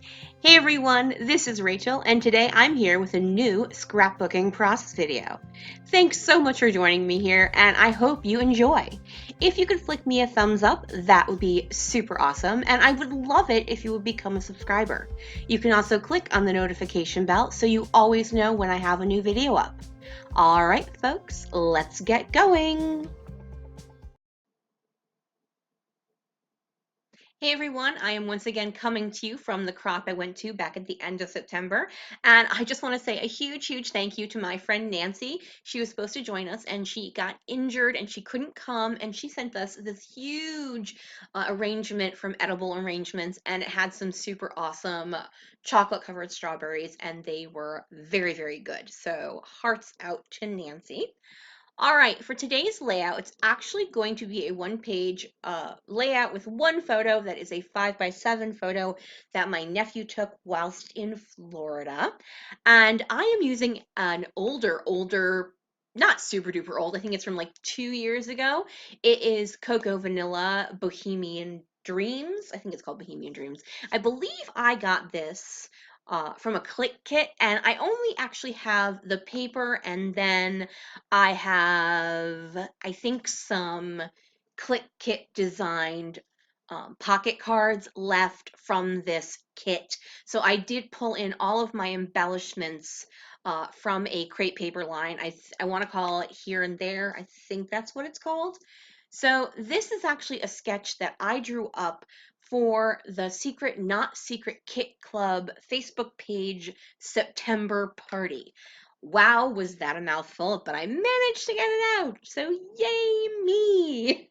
Hey everyone, this is Rachel, and today I'm here with a new scrapbooking process video. Thanks so much for joining me here, and I hope you enjoy. If you could flick me a thumbs up, that would be super awesome, and I would love it if you would become a subscriber. You can also click on the notification bell so you always know when I have a new video up. Alright, folks, let's get going! Hey everyone, I am once again coming to you from the crop I went to back at the end of September. And I just want to say a huge thank you to my friend Nancy. She was supposed to join us and she got injured and she couldn't come. And she sent us this huge arrangement from Edible Arrangements, and it had some super awesome chocolate covered strawberries, and they were very good. So hearts out to Nancy. All right, for today's layout, it's actually going to be a one-page layout with one photo that is a 5x7 photo that my nephew took whilst in Florida. And I am using an older, not super duper old, I think it's from like 2 years ago. It is Cocoa Vanilla Bohemian Dreams. I think it's called Bohemian Dreams. I believe I got this from a click kit, and I only actually have the paper, and then I have, I think, some click kit designed pocket cards left from this kit. So I did pull in all of my embellishments from a crepe paper line. I want to call it Here and There. I think that's what it's called. So this is actually a sketch that I drew up for the Secret Not Secret Kit Club Facebook page September party. Wow, was that a mouthful, but I managed to get it out. So yay me.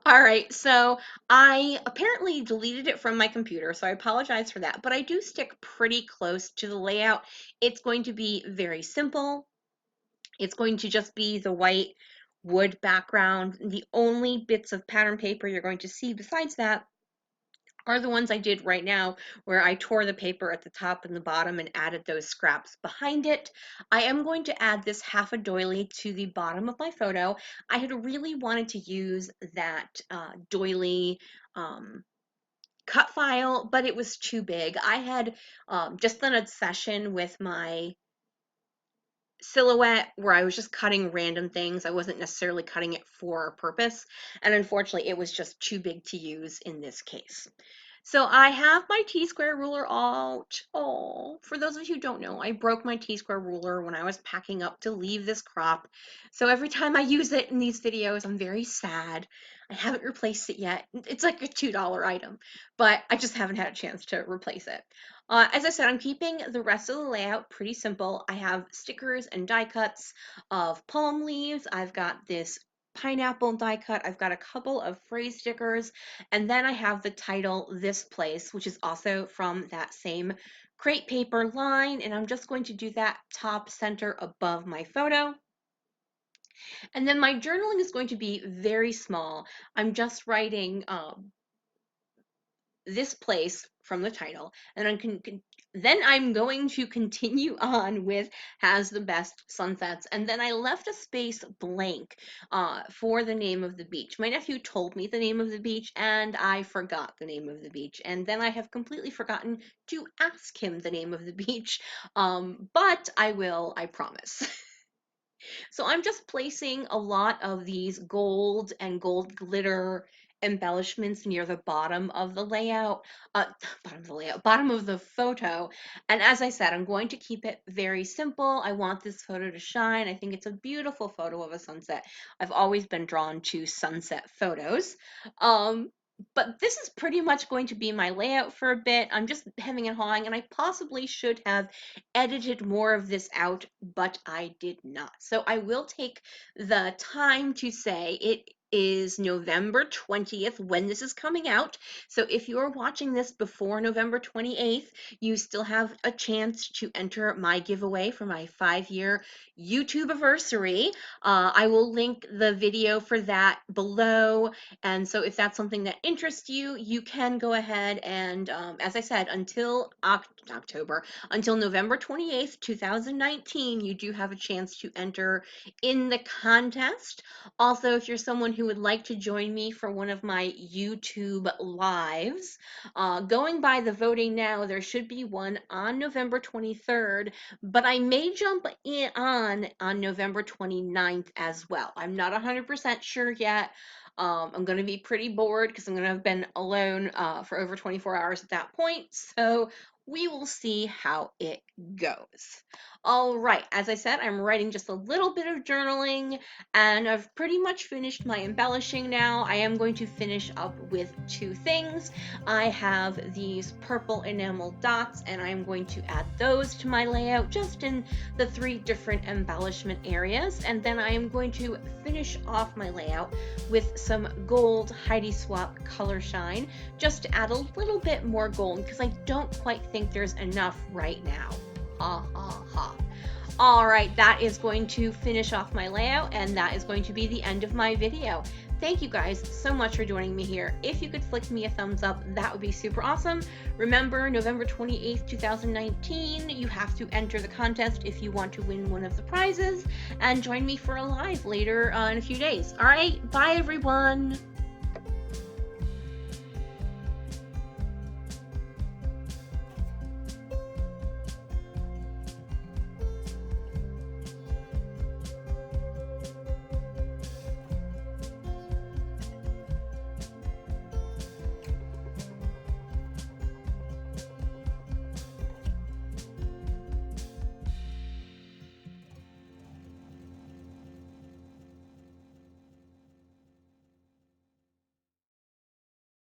All right, so I apparently deleted it from my computer, so I apologize for that, but I do stick pretty close to the layout. It's going to be very simple. It's going to just be the white wood background. The only bits of pattern paper you're going to see besides that are the ones I did right now, where I tore the paper at the top and the bottom and added those scraps behind it. I am going to add this half a doily to the bottom of my photo. I had really wanted to use that doily cut file, but it was too big. I had just done a session with my silhouette where I was just cutting random things. I wasn't necessarily cutting it for a purpose, and unfortunately it was just too big to use in this case. So I have my T-square ruler out. Oh, for those of you who don't know, I broke my T-square ruler when I was packing up to leave this crop. So every time I use it in these videos, I'm very sad. I haven't replaced it yet. It's like a $2 item, but I just haven't had a chance to replace it. As I said, I'm keeping the rest of the layout pretty simple. I have stickers and die cuts of palm leaves. I've got this pineapple die cut. I've got a couple of phrase stickers, and then I have the title This Place, which is also from that same crepe paper line, and I'm just going to do that top center above my photo. And then my journaling is going to be very small. I'm just writing this place from the title, and then I'm going to continue on with has the best sunsets, and then I left a space blank for the name of the beach. My nephew told me the name of the beach, and I forgot the name of the beach, and then I have completely forgotten to ask him the name of the beach, but I will, I promise. So I'm just placing a lot of these gold and gold glitter embellishments near the bottom of the layout, bottom of the photo. And as I said, I'm going to keep it very simple. I want this photo to shine. I think it's a beautiful photo of a sunset. I've always been drawn to sunset photos. Um, but this is pretty much going to be my layout for a bit. I'm just hemming and hawing, and I possibly should have edited more of this out, but I did not. So I will take the time to say it is November 20th when this is coming out. So if you're watching this before November 28th, you still have a chance to enter my giveaway for my 5-year YouTube anniversary. I will link the video for that below. And so if that's something that interests you, you can go ahead and, as I said, until October, until November 28th, 2019, you do have a chance to enter in the contest. Also, if you're someone who who would like to join me for one of my YouTube lives. Going by the voting now, there should be one on November 23rd, but I may jump in on November 29th as well. I'm not 100% sure yet. I'm going to be pretty bored because I'm going to have been alone for over 24 hours at that point. So we will see how it goes. All right, as I said, I'm writing just a little bit of journaling, and I've pretty much finished my embellishing now. I am going to finish up with two things. I have these purple enamel dots, and I'm going to add those to my layout just in the 3 different embellishment areas. And then I am going to finish off my layout with some gold Heidi Swap color shine, just to add a little bit more gold, because I don't quite think there's enough right now. Ha ha ha. All right, that is going to finish off my layout, and that is going to be the end of my video. Thank you guys so much for joining me here. If you could flick me a thumbs up, that would be super awesome. Remember, November 28th, 2019, you have to enter the contest if you want to win one of the prizes, and join me for a live later in a few days. All right, bye everyone.